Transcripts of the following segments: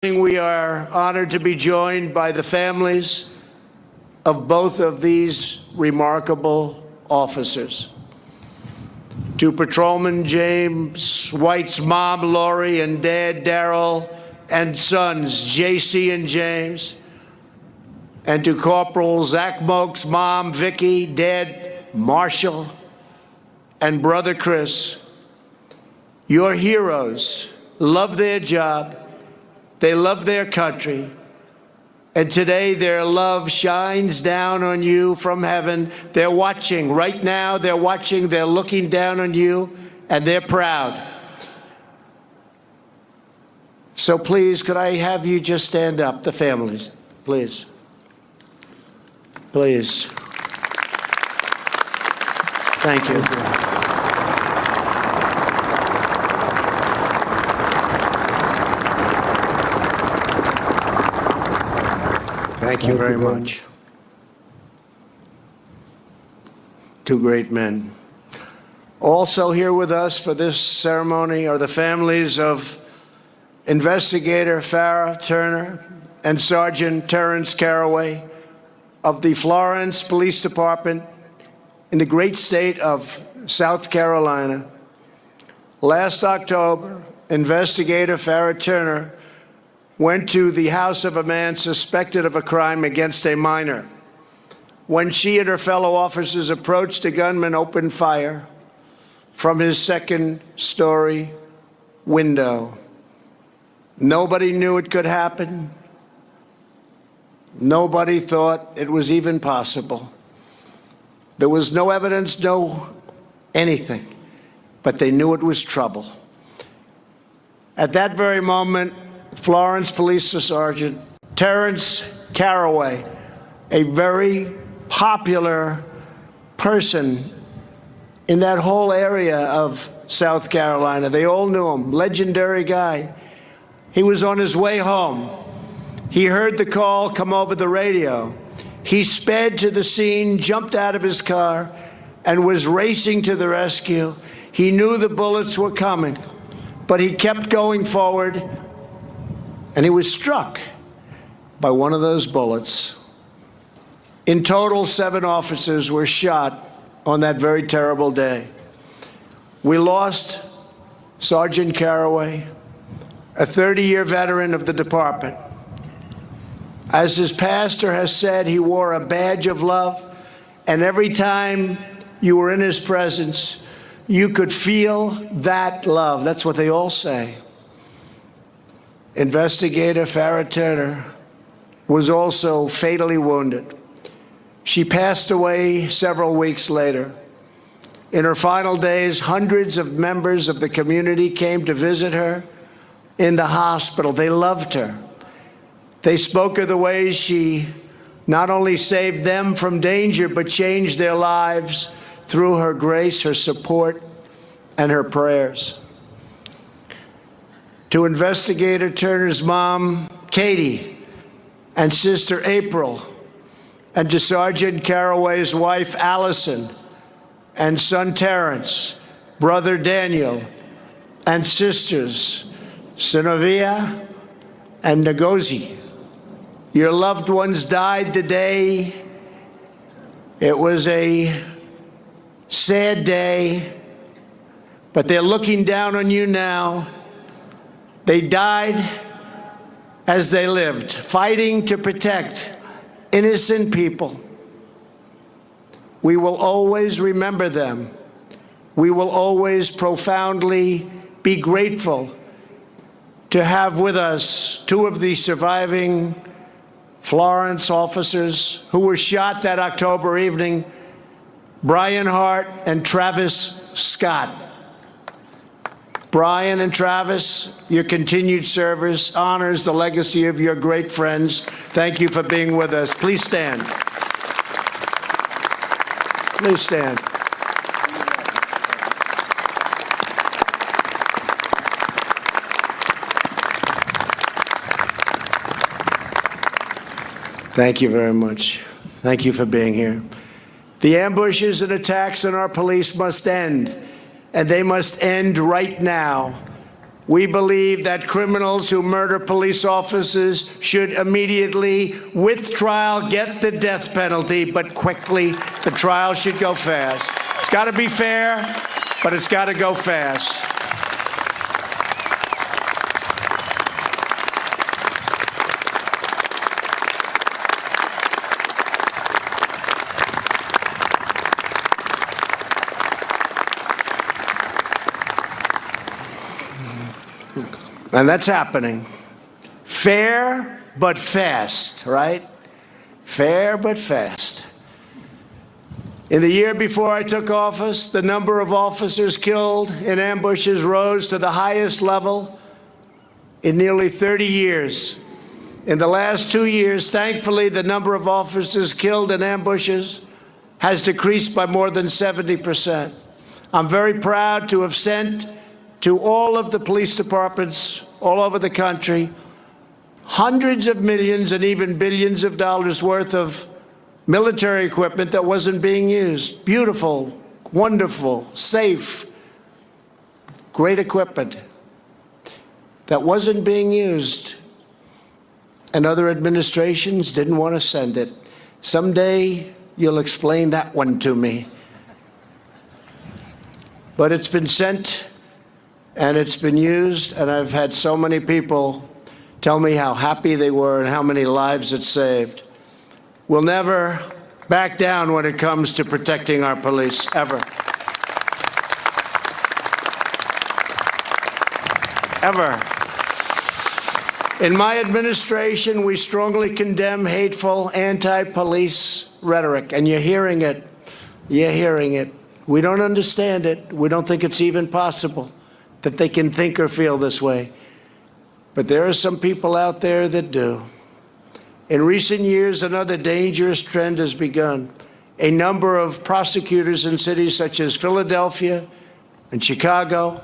We are honored to be joined by the families of both of these remarkable officers. To Patrolman James White's mom, Lori, and dad, Daryl, and sons, JC and James, and to Corporal Zach Moak's mom, Vicky, dad, Marshall, and brother Chris, your heroes love their job. They love their country, and today their love shines down on you from heaven. They're watching right now. They're watching. They're looking down on you, and they're proud. So please, could I have you just stand up, the families, please? Please. Thank you. Thank you very much. Two great men. Also here with us for this ceremony are the families of Investigator Farrah Turner and Sergeant Terrence Caraway of the Florence Police Department in the great state of South Carolina. Last October, Investigator Farrah Turner went to the house of a man suspected of a crime against a minor. When she and her fellow officers approached, the gunman opened fire from his second-story window. Nobody knew it could happen. Nobody thought it was even possible. There was no evidence, no anything, but they knew it was trouble. At that very moment, Florence Police Sergeant Terrence Caraway, a very popular person in that whole area of South Carolina. They all knew him, legendary guy. He was on his way home. He heard the call come over the radio. He sped to the scene, jumped out of his car, and was racing to the rescue. He knew the bullets were coming, but he kept going forward. And he was struck by one of those bullets. In total, 7 officers were shot on that very terrible day. We lost Sergeant Caraway, a 30-year veteran of the department. As his pastor has said, he wore a badge of love, and every time you were in his presence, you could feel that love. That's what they all say. Investigator Farrah Turner was also fatally wounded. She passed away several weeks later. In her final days, hundreds of members of the community came to visit her in the hospital. They loved her. They spoke of the ways she not only saved them from danger, but changed their lives through her grace, her support, and her prayers. To Investigator Turner's mom, Katie, and sister April, and to Sergeant Caraway's wife, Allison, and son Terrence, brother Daniel, and sisters Sinovia and Ngozi. Your loved ones died today. It was a sad day, but they're looking down on you now. They died as they lived, fighting to protect innocent people. We will always remember them. We will always profoundly be grateful to have with us 2 of the surviving Florence officers who were shot that October evening, Brian Hart and Travis Scott. Brian and Travis, your continued service honors the legacy of your great friends. Thank you for being with us. Please stand. Please stand. Thank you very much. Thank you for being here. The ambushes and attacks on our police must end, and they must end right now. We believe that criminals who murder police officers should immediately, with trial, get the death penalty, but quickly. The trial should go fast. It's got to be fair, but it's got to go fast. And that's happening. Fair but fast, right? Fair but fast. In the year before I took office, the number of officers killed in ambushes rose to the highest level in nearly 30 years. In the last 2 years, thankfully, the number of officers killed in ambushes has decreased by more than 70%. I'm very proud to have sent to all of the police departments all over the country hundreds of millions and even billions of dollars worth of military equipment that wasn't being used. Beautiful, wonderful, safe, great equipment that wasn't being used. And other administrations didn't want to send it. Someday you'll explain that one to me. But it's been sent and it's been used, and I've had so many people tell me how happy they were and how many lives it saved. We'll never back down when it comes to protecting our police, ever. Ever. In my administration, we strongly condemn hateful anti-police rhetoric, and you're hearing it. You're hearing it. We don't understand it. We don't think it's even possible that they can think or feel this way. But there are some people out there that do. In recent years, another dangerous trend has begun. A number of prosecutors in cities such as Philadelphia and Chicago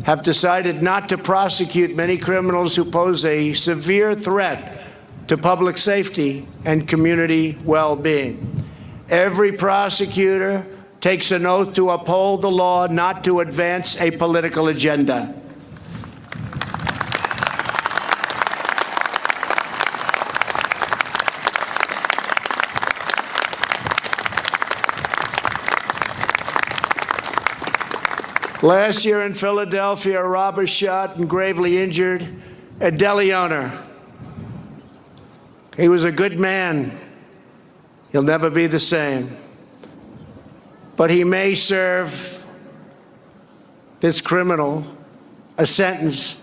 have decided not to prosecute many criminals who pose a severe threat to public safety and community well-being. Every prosecutor takes an oath to uphold the law, not to advance a political agenda. Last year in Philadelphia, a robber shot and gravely injured a deli owner. He was a good man. He'll never be the same. But he may serve this criminal a sentence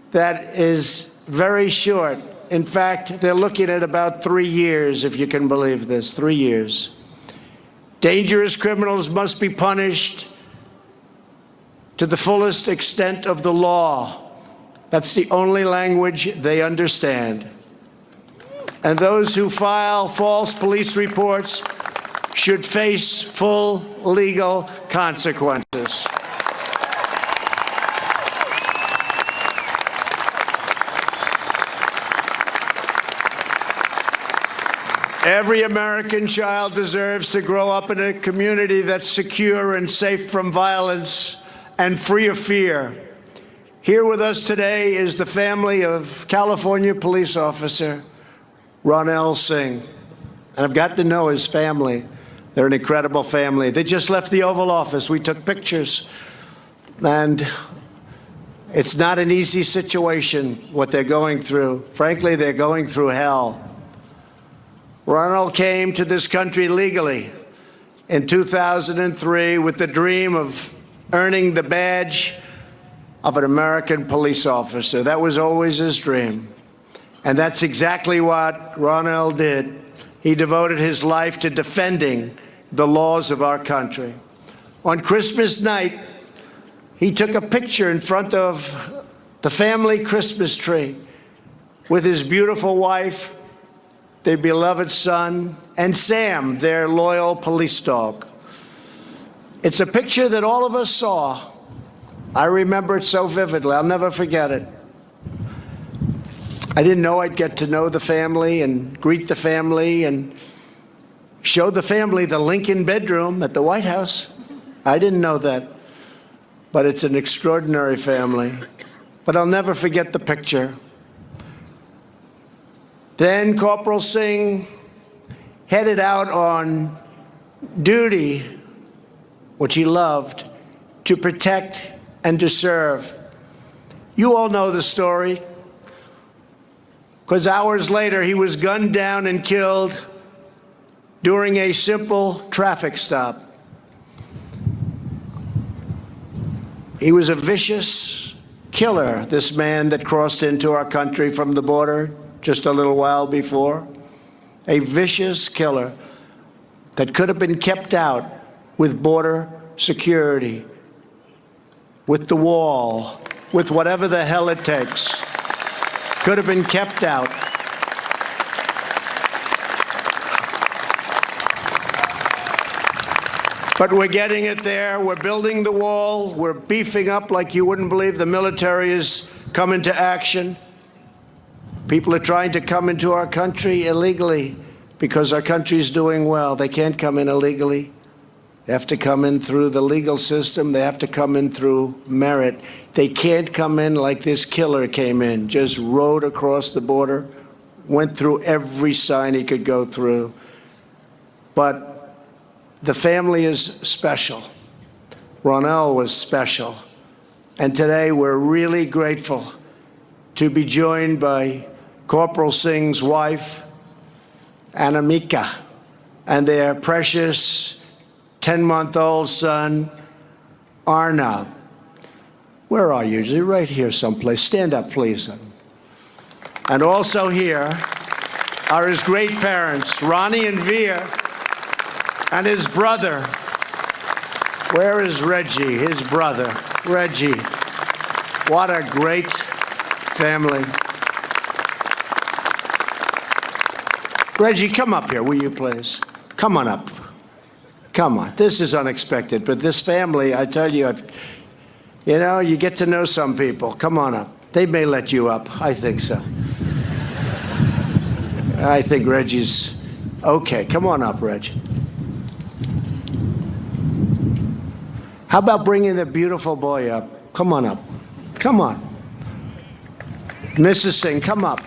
that is very short. In fact, they're looking at about 3 years, if you can believe this, 3 years. Dangerous criminals must be punished to the fullest extent of the law. That's the only language they understand. And those who file false police reports should face full legal consequences. Every American child deserves to grow up in a community that's secure and safe from violence and free of fear. Here with us today is the family of California police officer Ronell Singh. And I've got to know his family. They're an incredible family. They just left the Oval Office. We took pictures. And it's not an easy situation, what they're going through. Frankly, they're going through hell. Ronell came to this country legally in 2003 with the dream of earning the badge of an American police officer. That was always his dream. And that's exactly what Ronell did. He devoted his life to defending the laws of our country. On Christmas night, he took a picture in front of the family Christmas tree with his beautiful wife, their beloved son, and Sam, their loyal police dog. It's a picture that all of us saw. I remember it so vividly. I'll never forget it. I didn't know I'd get to know the family and greet the family and show the family the Lincoln bedroom at the White House. I didn't know that. But it's an extraordinary family. but I'll never forget the picture. Then Corporal Singh headed out on duty, which he loved, to protect and to serve. You all know the story, because hours later he was gunned down and killed during a simple traffic stop. He was a vicious killer, this man that crossed into our country from the border just a little while before. A vicious killer that could have been kept out with border security, with the wall, with whatever the hell it takes. Could have been kept out. But we're getting it there. We're building the wall. We're beefing up like you wouldn't believe. The military has come into action. People are trying to come into our country illegally because our country's doing well. They can't come in illegally. They have to come in through the legal system. They have to come in through merit. They can't come in like this killer came in, just rode across the border, went through every sign he could go through. But the family is special. Ronell was special. And today we're really grateful to be joined by Corporal Singh's wife, Anamika, and their precious 10-month-old son, Arnav. Where are you? You're right here someplace. Stand up, please. And also here are his great parents, Ronnie and Veer, and his brother. Where is Reggie, his brother? Reggie. What a great family. Reggie, come up here, will you please? Come on up. Come on. This is unexpected, but this family, I tell you, you know, you get to know some people. Come on up. They may let you up. I think so. I think Reggie's okay. Come on up, Reggie. How about bringing the beautiful boy up? Come on up. Come on. Mrs. Singh, come up.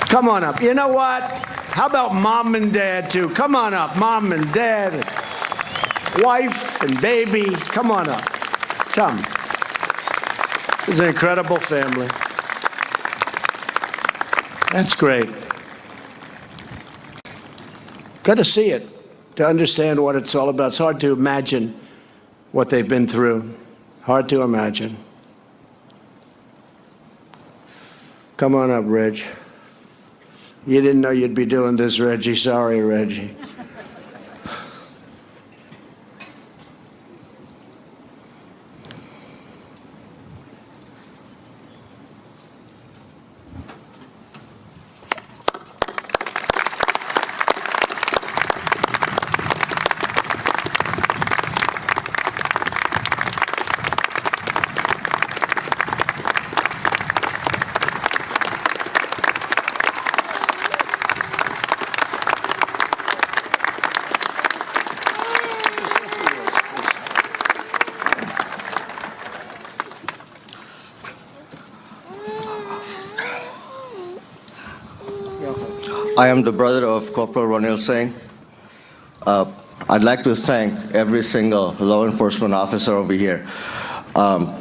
Come on up. You know what? How about mom and dad, too? Come on up. Mom and dad, wife and baby. Come on up. Come. This is an incredible family. That's great. Got to see it to understand what it's all about. It's hard to imagine what they've been through. Hard to imagine. Come on up, Reg. You didn't know you'd be doing this, Reggie. Sorry, Reggie. I am the brother of Corporal Ronell Singh. I'd like to thank every single law enforcement officer over here.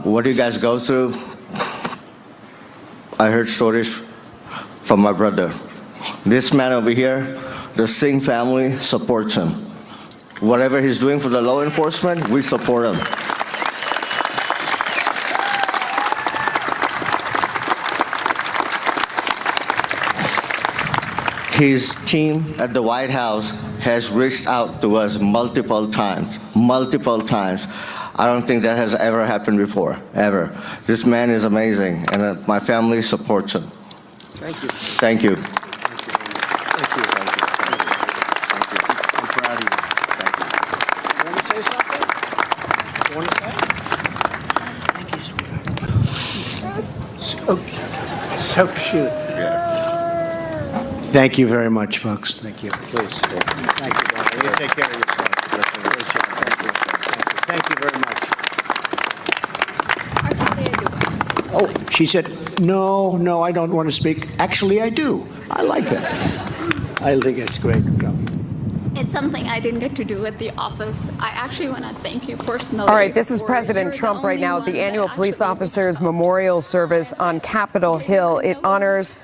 What do you guys go through? I heard stories from my brother. This man over here, the Singh family supports him. Whatever he's doing for the law enforcement, we support him. His team at the White House has reached out to us multiple times. I don't think that has ever happened before, ever. This man is amazing, and my family supports him. Thank you. Thank you. Thank you. Thank you. Thank you. I'm proud of you. Thank you. You want to say something? You want to say? Thank you, sweetheart. So cute. Thank you very much, folks. Thank you. Please. Thank you, darling. You take care of yourself. Great job. Thank you. Thank you very much. Oh, she said, no, I don't want to speak. Actually, I do. I like that. I think it's great. Go. It's something I didn't get to do at the office. I actually want to thank you personally. All right, this is for- President you're the Trump right only now at the one that annual Police actually- Officers Memorial Service on Capitol Hill. It honors